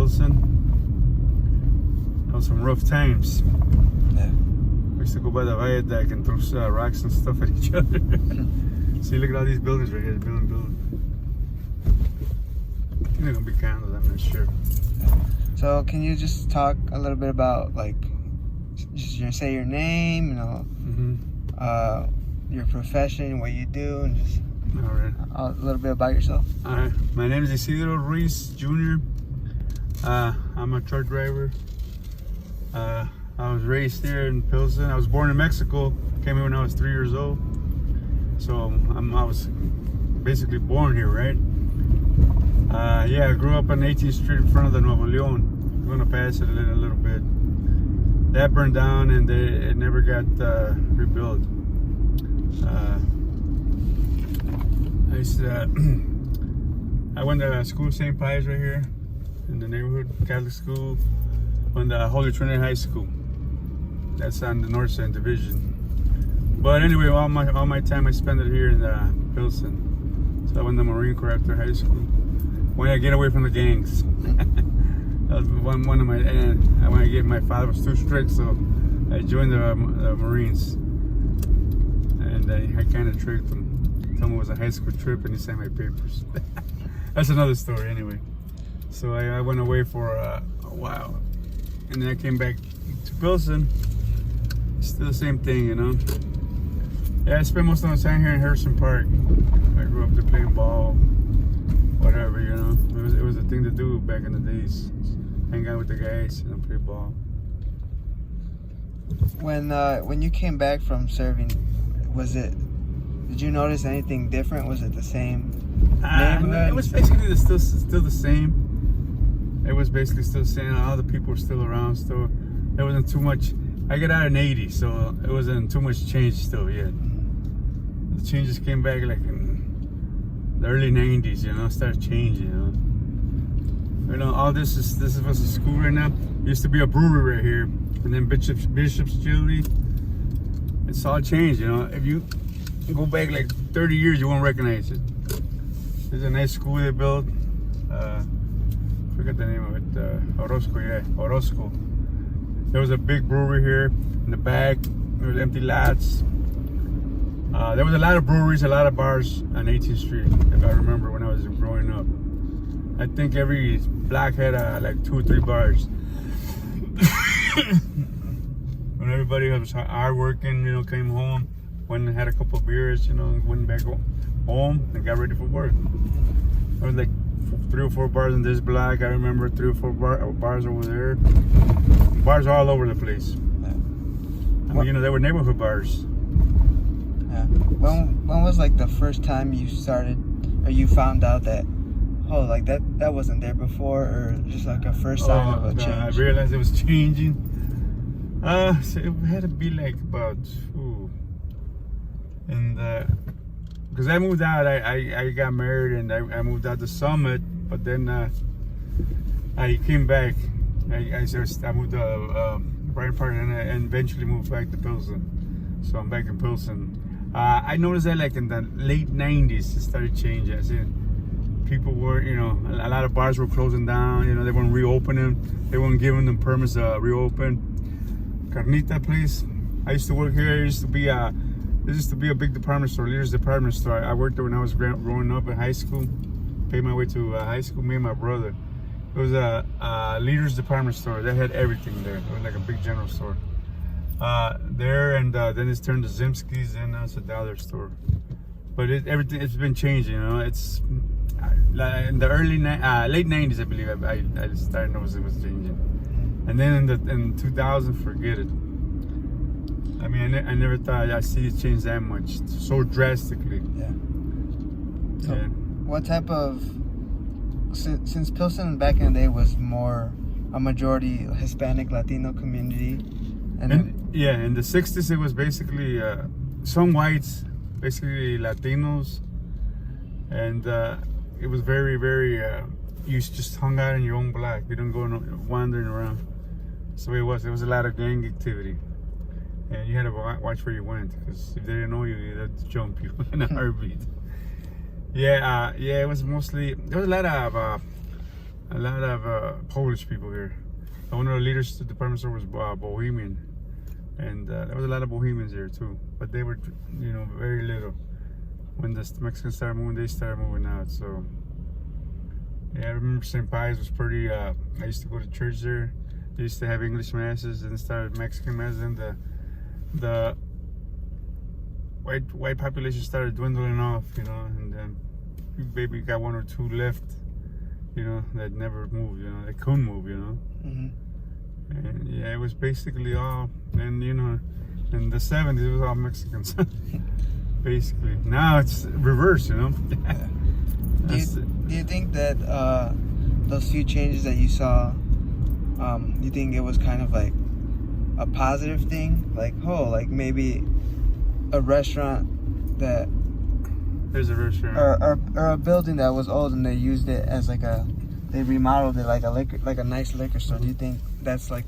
Pilsen. That was some rough times. Yeah. We used to go by the viaduct and throw rocks and stuff at each other. See, look at all these buildings right here. Building. I think they're gonna be candles. I'm not sure. So can you just talk a little bit about, like, just say your name, you know, your profession, what you do, and just All right. a little bit about yourself? All right. My name is Isidro Ruiz Jr. I'm a truck driver. I was raised here in Pilsen. I was born in Mexico. Came here when I was 3 years old. So I was basically born here, right? Yeah, I grew up on 18th Street in front of the Nuevo Leon. I'm gonna pass it a little bit. That burned down and it never got rebuilt. I went to school, St. Pius, right here in the neighborhood, Catholic school. Went to Holy Trinity High School. That's on the north side division. But anyway, all my time I spent it here in Pilsen. So I went to Marine Corps after high school. When I get away from the gangs. That was one of my. And when I get, my father was too strict, so I joined the Marines. And I kind of tricked him. Told him it was a high school trip, and he signed my papers. That's another story, anyway. So I went away for a while, and then I came back to Pilsen. Still the same thing, you know. Yeah, I spent most of my time here in Harrison Park. I grew up to playing ball, whatever, you know. It was a thing to do back in the days. Hang out with the guys, you know, play ball. When you came back from serving, did you notice anything different? Was it the same neighborhood? It was basically still the same. It was basically still the same. All the people were still around. Still, there wasn't too much. I got out in '80, so it wasn't too much change still yet. The changes came back like in the early '90s. You know, started changing. You know, all this is what's a school right now. Used to be a brewery right here, and then Bishop's Chili. It's all changed. You know, if you go back like 30 years, you won't recognize it. There's a nice school they built. Forgot the name of it. Orozco. There was a big brewery here in the back. There was empty lots. There was a lot of breweries, a lot of bars on 18th Street, if I remember when I was growing up. I think every block had like 2 or 3 bars. When everybody was hard working, you know, came home, went and had a couple of beers, you know, went back home and got ready for work. There was like 3 or 4 bars in this block. I remember 3 or 4 bars over there. Bars all over the place. Yeah. I mean, you know, they were neighborhood bars. Yeah. When was like the first time you started, or you found out that, oh, like that wasn't there before, or just like a first sign of a change? I realized it was changing. So it had to be like about because I moved out. I got married and I moved out to Summit, but then I came back. I moved to Bright Park and eventually moved back to Pilsen. So I'm back in Pilsen. I noticed that like in the late '90s it started changing. I said people were, you know, a lot of bars were closing down. You know, they weren't reopening. They weren't giving them permits to reopen. Carnita place. I used to work here. There used to be a big department store, Leaders Department Store. I worked there when I was growing up in high school. Paid my way to high school, me and my brother. It was a Leaders Department Store. They had everything there. It was like a big general store. There, and then it's turned to Zimski's, and now it's a dollar store. But it's been changing, you know. It's in the late '90s, I believe. I started noticing it was changing, and then in 2000, forget it. I mean, I never thought I'd see it change that much, so drastically. Yeah. So, yeah. What type of, since Pilsen back in the day was more a majority Hispanic, Latino community, and in the '60s it was basically some whites, basically Latinos, and it was very, very. You just hung out in your own block. You didn't go wandering around. So it was. There was a lot of gang activity. And you had to watch where you went, because if they didn't know you, they'd jump you in a heartbeat. Yeah, it was mostly, there was a lot of a lot of Polish people here. One of the leaders of the department store was Bohemian, and there was a lot of Bohemians there too. But they were, you know, very little. When the Mexicans started moving, they started moving out. So yeah, I remember St. Pius was pretty. I used to go to church there. They used to have English masses, and started Mexican masses, and the white population started dwindling off, you know, and then maybe got one or two left, you know, that never moved, you know, they couldn't move, you know. Mm-hmm. And yeah, it was basically all, and you know, in the 70s it was all Mexicans, basically. Now it's reverse, you know. Do you think that those few changes that you saw, you think it was kind of like a positive thing? Like, like maybe a restaurant that... There's a restaurant. Or a building that was old and they used it as like they remodeled it like a nice liquor store. Do you think that's like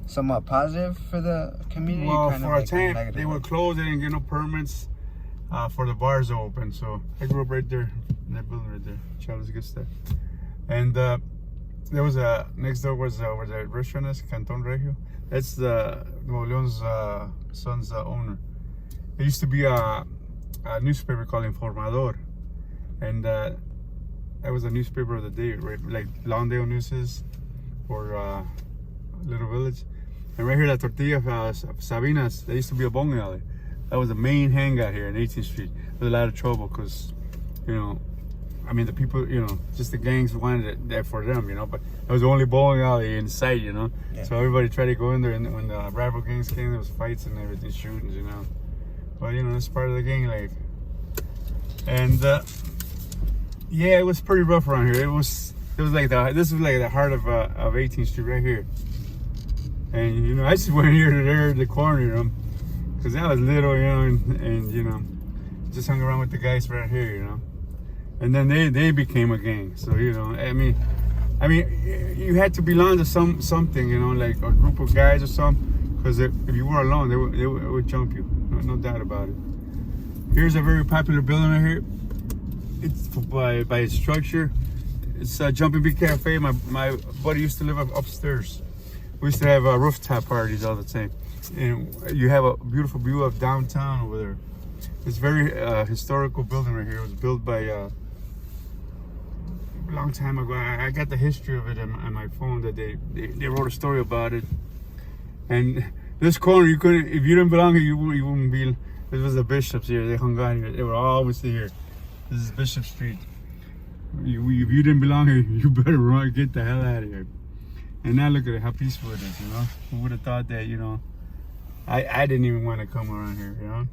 somewhat positive for the community? Well, kind for of a like time, they were closed. They didn't get no permits for the bars to open. So I grew up right there in that building right there, Charles Good stuff. And there was next door was where the restaurant is, Canton Regio. That's the Leon's son's owner. There used to be a newspaper called Informador, and that was a newspaper of the day, right? Like Lawndale News or Little Village. And right here, that Tortilla Sabinas, there used to be a bowling alley. That was the main hangout here in 18th Street. There was a lot of trouble because, you know, I mean, the people, you know, just the gangs wanted it there for them, you know, but it was the only bowling alley in sight, you know. Yeah. So everybody tried to go in there, and when the rival gangs came, there was fights and everything, shootings, you know. But, you know, that's part of the gang life. And, yeah, it was pretty rough around here. It was like this was like the heart of 18th Street right here. And, you know, I just went here to there, the corner, you know, because I was little, you know, and, you know, just hung around with the guys right here, you know. And then they became a gang. So, you know, I mean, you had to belong to something, you know, like a group of guys or something. Because if you were alone, they would jump you. No doubt about it. Here's a very popular building right here. It's by its structure. It's Jumping Bee Cafe. My buddy used to live upstairs. We used to have rooftop parties all the time. And you have a beautiful view of downtown over there. It's very historical building right here. It was built by a long time ago. I got the history of it on my phone that they wrote a story about it. And this corner, you couldn't, if you didn't belong here, you wouldn't be. This was the Bishops here. They hung out here. They were always here. This is Bishop Street. If you didn't belong here, you better run, get the hell out of here. And now look at it, how peaceful it is, you know? Who would have thought that, you know? I didn't even want to come around here, you know?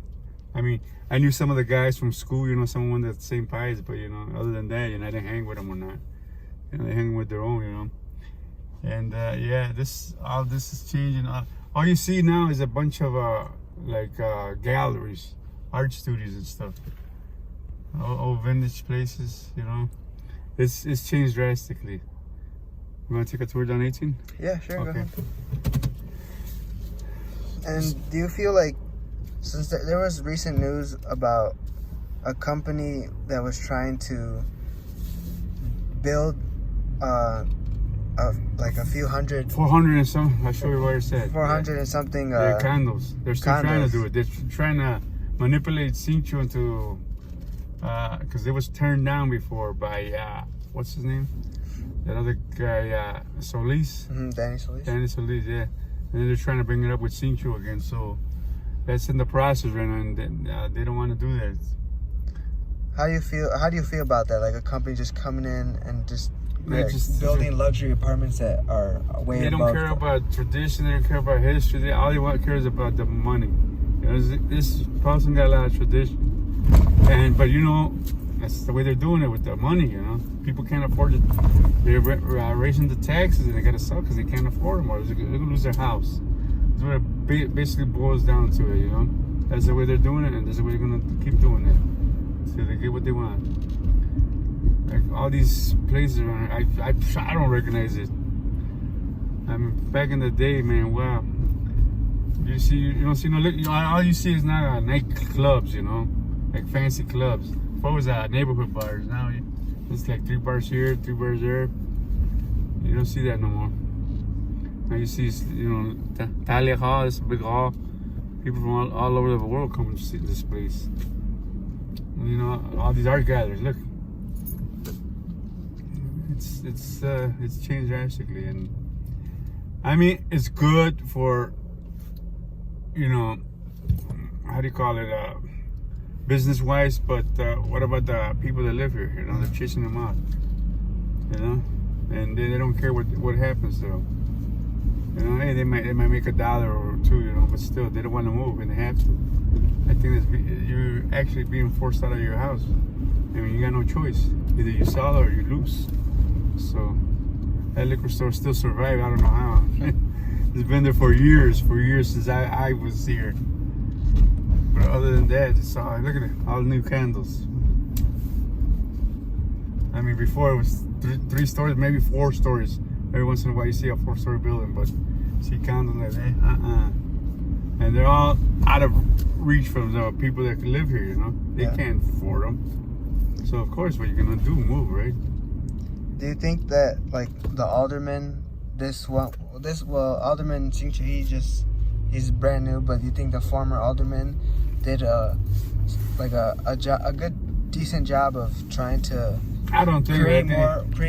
I mean, I knew some of the guys from school, you know, someone that's St. Pius, but, you know, other than that, you know, I didn't hang with them or not. You know, they hang with their own, you know? And, yeah, all this is changing. All you see now is a bunch of, galleries, art studios and stuff. Old vintage places, you know. It's changed drastically. You want to take a tour down 18? Yeah, sure. Okay. Go ahead. And do you feel like, since there was recent news about a company that was trying to build like a few hundred, 400 and some, I'll show you what it said. 400 and something condos. They're still trying to do it. They're trying to manipulate Cincho into, because it was turned down before by what's his name, that other guy, Solis. Danny Solis. Danny Solis, yeah. And then they're trying to bring it up with Cincho again. So that's in the process right now, and they don't want to do that. How do you feel about that? Like a company just coming in and just building luxury apartments that are way above. They don't care about tradition. They don't care about history. All they want cares about the money. You know, this Pilsen got a lot of tradition, but you know, that's the way they're doing it with the money. You know, people can't afford it. They're raising the taxes, and they gotta sell because they can't afford them, or they're gonna lose their house. That's what it basically boils down to. It, you know, that's the way they're doing it, and that's the way they're gonna keep doing it. So they get what they want. Like all these places around here, I don't recognize it. I mean, back in the day, man, wow. You don't see no, all you see is now nightclubs, you know, like fancy clubs. Before it was neighborhood bars. Now it's like 3 bars here, 3 bars there. You don't see that no more. Now you see, you know, Talia Hall, this big hall. People from all over the world come to see this place. You know, all these art galleries. Look, it's changed drastically, and I mean, it's good for, you know, how do you call it, business-wise. But what about the people that live here? You know, they're chasing them out. You know, and they don't care what happens to them. You know, hey, they might make $1 or $2, you know, but still, they don't want to move, and they have to. I think you're actually being forced out of your house. I mean, you got no choice. Either you sell or you lose. So that liquor store still survived. I don't know how. It's been there for years since I was here. But other than that, it's all, look at it, all new candles. I mean, before it was three stories, maybe 4 stories. Every once in a while you see a 4-story building, but see candles like that, and they're all out of reach from the people that can live here. You know, they can't afford them. So of course, what you're gonna do, move, right? Do you think that like the alderman, Alderman Singh, he's brand new, but do you think the former alderman did a good decent job of trying to create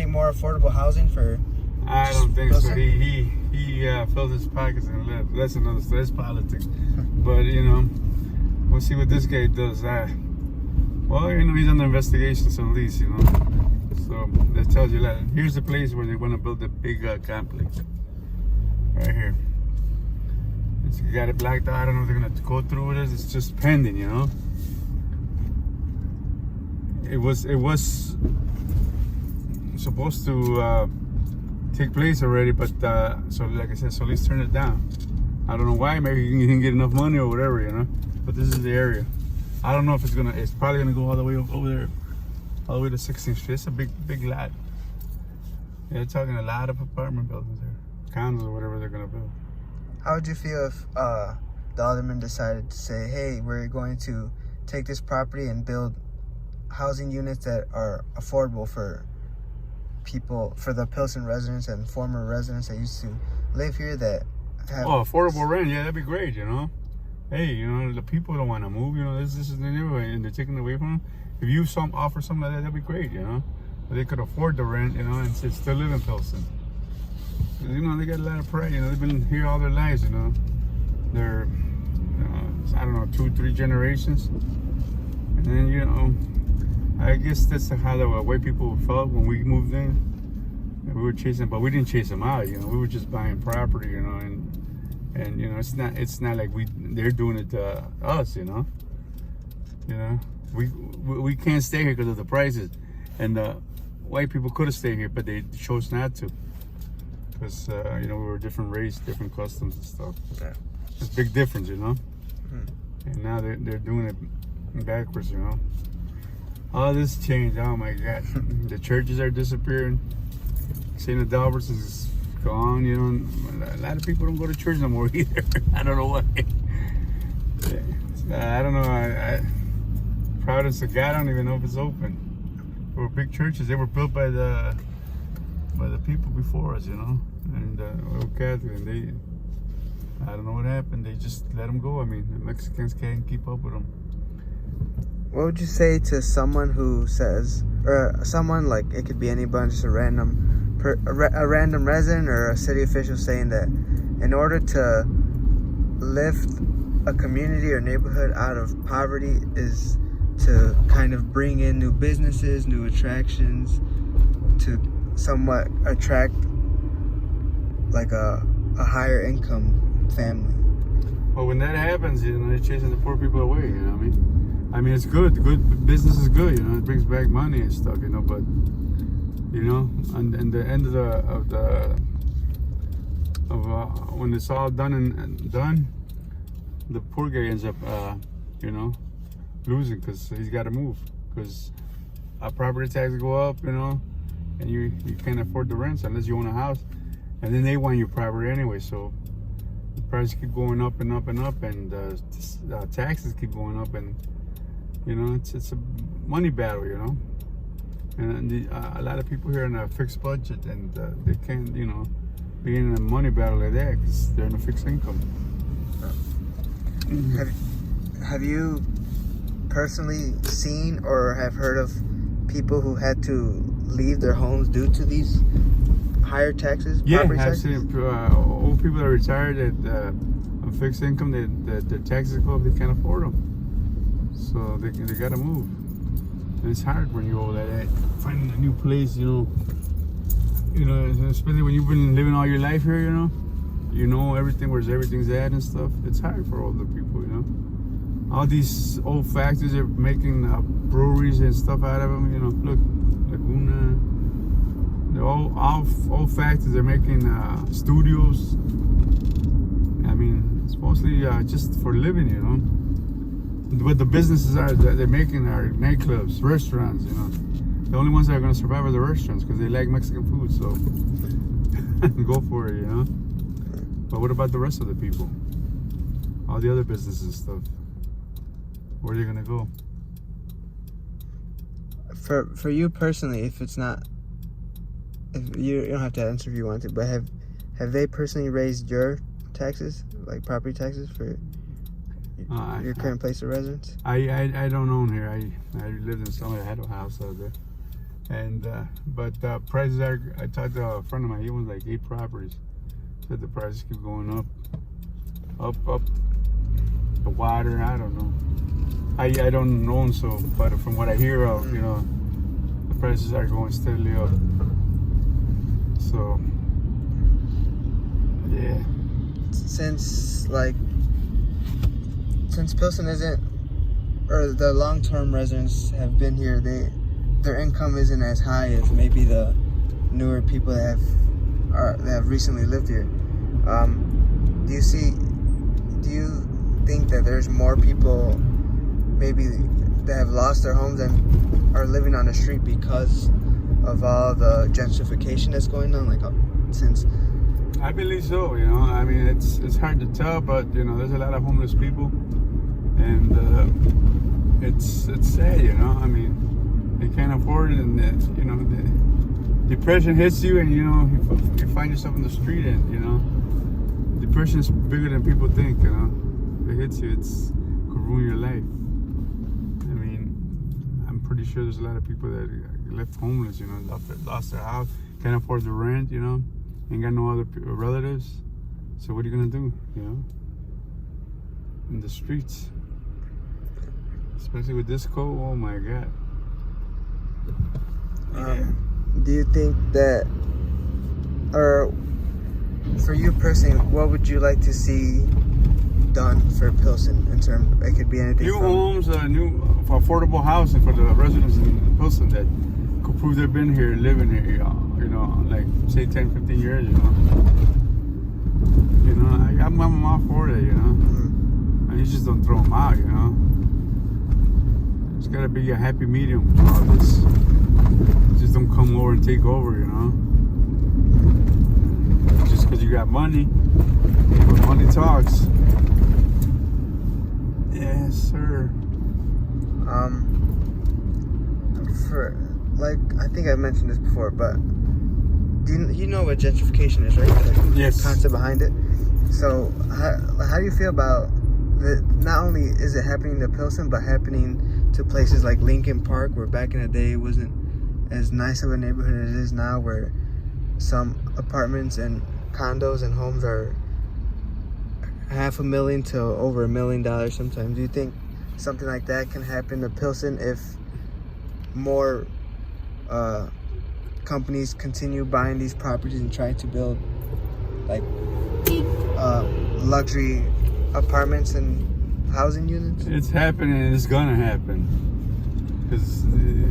more affordable housing for? I don't think so. He filled his pockets and left. That's another story. That's politics. But you know, we'll see what this guy does. Well, you know, he's under investigation, so at least, you know. So that tells you that. Here's the place where they want to build a big complex. Right here. It's got it blacked out. I don't know if they're gonna go through with it. It's just pending, you know. It was supposed to take place already, but so like I said, so let's turn it down. I don't know why. Maybe you didn't get enough money or whatever, you know. But this is the area. I don't know if it's probably gonna go all the way over there, all the way to 16th Street. It's a big lot. Yeah, they're talking a lot of apartment buildings there, condos or whatever they're gonna build. How would you feel if the alderman decided to say, hey, we're going to take this property and build housing units that are affordable for people, for the Pilsen residents and former residents that used to live here that have... Oh, affordable rent, yeah, that'd be great, you know. Hey, you know, the people don't want to move, you know, this is the neighborhood, and they're taking it away from them. If you offer something like that, that'd be great, you know. But they could afford the rent, you know, and still live in Pilsen. You know, they got a lot of pride, you know, they've been here all their lives, you know. They're, I don't know, 2-3 generations. And then, you know, I guess that's how the white people felt when we moved in. We were chasing, but we didn't chase them out, you know. We were just buying property, you know, and you know, it's not like they're doing it to us, you know. You know, we can't stay here because of the prices, and white people could have stayed here, but they chose not to, because you know, we were different race, different customs and stuff. Yeah. It's a big difference, you know. Mm-hmm. And now they're doing it backwards, you know. All this changed. Oh my God, the churches are disappearing. St. Adalbert's is gone. You know, a lot of people don't go to church no more either. I don't know why. I don't know. Providence of God, I don't even know if it's open. They were big churches. They were built by the people before us, you know, and we were Catholic, and I don't know what happened. They just let them go. I mean, the Mexicans can't keep up with them. What would you say to someone who says, or someone, like, it could be anybody, just a random resident or a city official, saying that in order to lift a community or neighborhood out of poverty is to kind of bring in new businesses, new attractions, to somewhat attract like a higher income family? Well, when that happens, you know, they're chasing the poor people away, you know what I mean? I mean, it's good. Good business is good, you know. It brings back money and stuff, you know. But you know, and the end of when it's all done and done, the poor guy ends up, you know, losing because he's got to move because our property taxes go up, you know, and you can't afford the rents unless you own a house, and then they want your property anyway, so the prices keep going up and up and up, and taxes keep going up, and you know, it's a money battle, you know. And a lot of people here on a fixed budget, and they can't, be in a money battle like that because they're on a fixed income. Have you personally seen or have heard of people who had to leave their homes due to these higher taxes? Yeah, property I've taxes? seen old people that are retired on fixed income. Their taxes go up, they can't afford them, so they got to move. And it's hard when you're old like that, finding a new place. Especially when you've been living all your life here. You know everything, where everything's at and stuff. It's hard for older people. All these old factories are making breweries and stuff out of them. Look, Laguna. All old factories are making studios. I mean, it's mostly just for living, What the businesses are that they're making are nightclubs, restaurants, The only ones that are going to survive are the restaurants because they like Mexican food, so go for it, But what about the rest of the people? All the other businesses and stuff. Where are they going to go? For you personally, if you don't have to answer if you want to, but have they personally raised your taxes, like property taxes, for your current place of residence? I don't own here. I lived in somewhere that had a house out there, and but prices are. I talked to a friend of mine. He owns like 8 properties. Said the prices keep going up. The water, I don't know. I don't own, so, but from what I hear of, the prices are going steadily up. So, yeah. Since Pilsen isn't, or the long-term residents have been here, their income isn't as high as maybe the newer people that have recently lived here. Do you think that there's more people maybe that have lost their homes and are living on the street because of all the gentrification that's going on, since? I believe so. I mean, it's hard to tell, but there's a lot of homeless people, and it's sad. I mean, they can't afford it, and the depression hits you, and you find yourself in the street, and depression is bigger than people think. If it hits you, could ruin your life. I mean, I'm pretty sure there's a lot of people that left homeless. Lost their house, can't afford the rent. Ain't got no other relatives. So what are you gonna do? In the streets, especially with this cold. Oh my God. Do you think that, or for you personally, what would you like to see done for Pilsen in terms? It could be anything. New homes, new affordable housing for the residents in Pilsen that could prove they've been here, living here. Like say 10, 15 years. I'm all for it. And you just don't throw them out. It's gotta be a happy medium for all this. Just don't come over and take over. Just because you got money, but money talks. Yes, sir. I think I mentioned this before, but you know what gentrification is, right? Yes. The concept behind it. So how do you feel about not only is it happening to Pilsen, but happening to places like Lincoln Park, where back in the day it wasn't as nice of a neighborhood as it is now, where some apartments and condos and homes are $500,000 to over $1 million sometimes. Do you think something like that can happen to Pilsen if more companies continue buying these properties and try to build luxury apartments and housing units? It's happening, and it's gonna happen. Because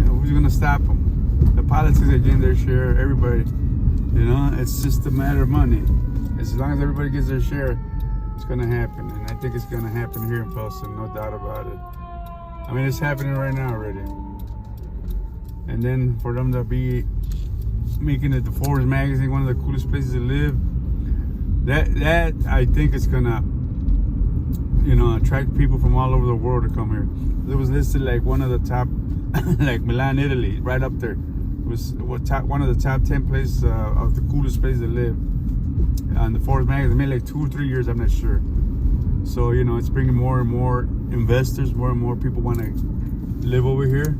who's gonna stop them? The politics are getting their share. Everybody, it's just a matter of money. As long as everybody gets their share, it's gonna happen, and I think it's gonna happen here in Pilsen, no doubt about it. I mean, it's happening right now already. And then for them to be making it the Forbes magazine one of the coolest places to live, that I think is gonna, attract people from all over the world to come here. It was listed like one of the top, like Milan, Italy, right up there. was one of the top 10 places of the coolest places to live. On the Forbes magazine, maybe like 2 or 3 years, I'm not sure. So it's bringing more and more investors, more and more people want to live over here.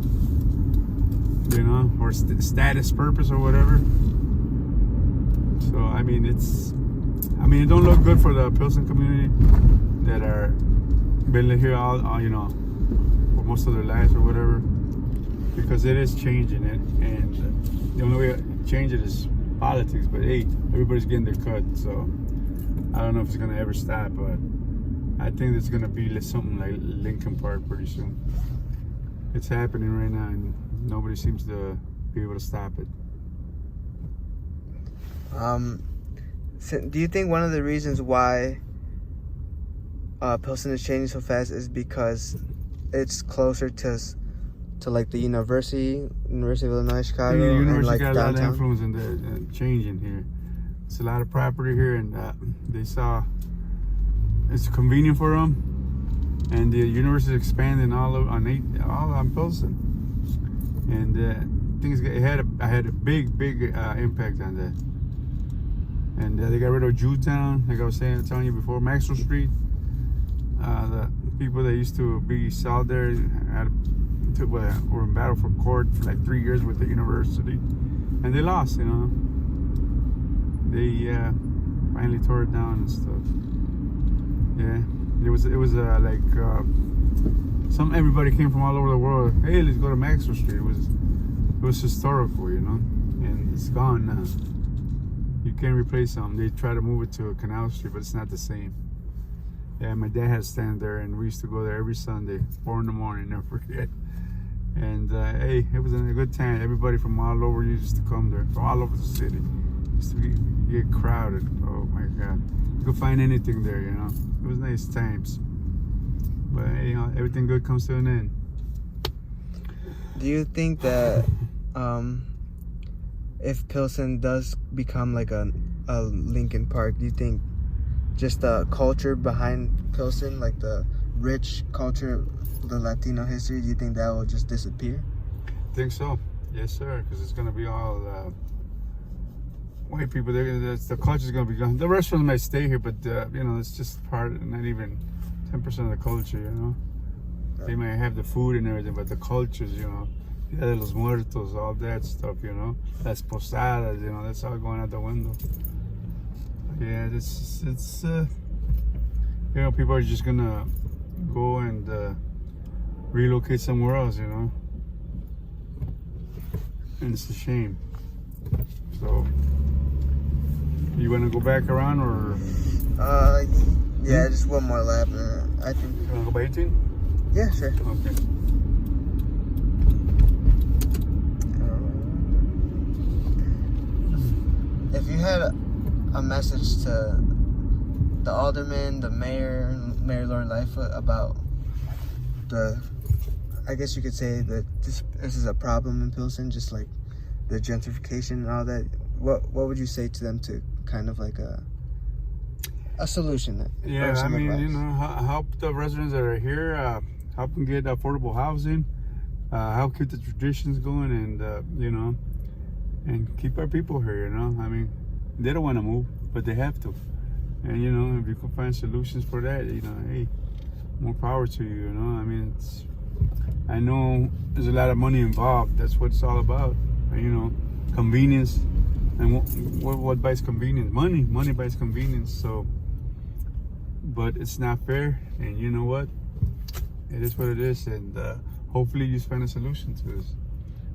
Or status purpose or whatever. So I mean, it don't look good for the Pilsen community that are been here all for most of their lives or whatever, because it is changing it, and the only way to change it is politics. But hey, everybody's getting their cut, so I don't know if it's gonna ever stop, but I think it's gonna be something like Lincoln Park pretty soon. It's happening right now, and nobody seems to be able to stop it. So do you think one of the reasons why Pilsen is changing so fast is because it's closer to like the University of Illinois Chicago? The university and like got downtown? a lot of influence in the changing here. It's a lot of property here, and they saw it's convenient for them, and the university is expanding all on Pilsen, and things had a big impact on that. And they got rid of Jewtown, like I was telling you before, Maxwell Street. The people that used to be sold there were in battle for court for like 3 years with the university, and they lost. They finally tore it down and stuff. Yeah, it was like everybody came from all over the world. Hey, let's go to Maxwell Street. It was historical, and it's gone now. You can't replace them. They try to move it to Canal Street, but it's not the same. Yeah, my dad had a stand there, and we used to go there every Sunday, 4 in the morning, never forget. And hey, it was a good time. Everybody from all over used to come there, from all over the city. It used to get crowded. Oh my God, you could find anything there. It was nice times. But hey, everything good comes to an end. Do you think that if Pilsen does become like a Lincoln Park, do you think just the culture behind Pilsen, like the rich culture, the Latino history, do you think that will just disappear? I think so. Yes, sir. Because it's going to be all white people. The culture's going to be gone. The restaurants might stay here, but it's just not even 10% of the culture. They might have the food and everything, but the cultures, Dia de los Muertos, all that stuff, Las posadas, that's all going out the window. Yeah, it's people are just gonna go and relocate somewhere else, and it's a shame. So, you wanna go back around or? Yeah, just one more lap. I think. You wanna go by 18? Yeah, sure. Okay. If you had a message to the alderman, the mayor, Mayor Lauren Lightfoot about I guess you could say that this is a problem in Pilsen, just like the gentrification and all that, what would you say to them to kind of like a solution? Yeah, I mean, help the residents that are here, help them get affordable housing, help keep the traditions going, and and keep our people here. I mean, they don't want to move, but they have to. And if you can find solutions for that, hey, more power to you. I mean, I know there's a lot of money involved. That's what it's all about. Convenience. And what buys convenience? Money buys convenience. So, but it's not fair. And you know what? It is what it is. And hopefully you find a solution to this,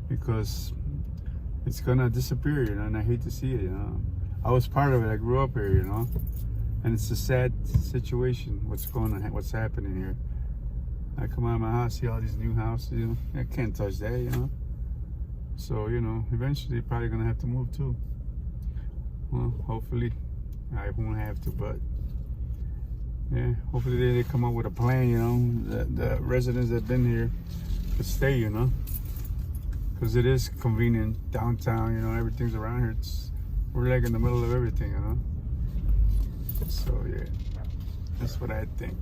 because it's gonna disappear, and I hate to see it, I was part of it. I grew up here, and it's a sad situation. What's happening here? I come out of my house, see all these new houses, I can't touch that, So, eventually probably gonna have to move too. Well, hopefully I won't have to, but yeah, hopefully they come up with a plan, the residents that have been here to stay, because it is convenient downtown, everything's around here. We're like in the middle of everything, So yeah, that's what I think.